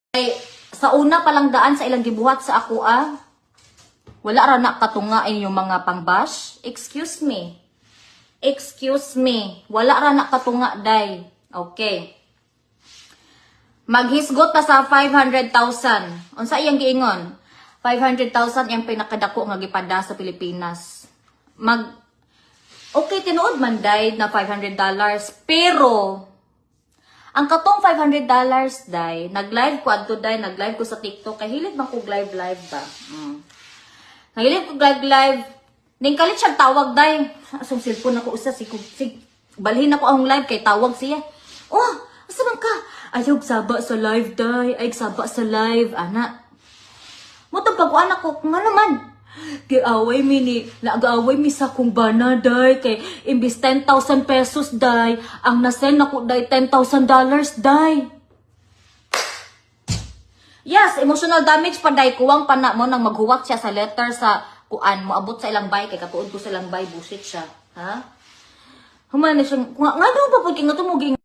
Ay, sa una palang daan sa ilang gibuhat sa ako wala ra na katunga inyong mga pangbash. Excuse me. Excuse me. Wala ra na katunga day. Okay. Maghisgot ta sa 500,000. Unsa iyang giingon? 500,000 yung pinakadako nga gipada sa Pilipinas. Okay, tinuod man day na $500. Pero ang katong $500 day, nag-live ko adto day, nag-live ko sa TikTok kay hilig man ko live ba. Hilig ko live. Ning kalit siya tawag day. Asong cellphone ako usa sig balhin ako ang live kay tawag siya. Oh, asa man ka? Ayaw saba sa live day. Ay saba sa live ana. Mutong pag-uan ako nga naman. Giaway nag-away mi sa kong bana day kay imbis 10,000 pesos day, ang nasend ako day $10,000 day. Yes, emotional damage pa day kuwang pana mo nang maghuwat siya sa letter sa kuan mo abot sa ilang bay kay katuod ko sa ilang bay busit siya, ha? Human na siya nga daw pa pud king nga tumuging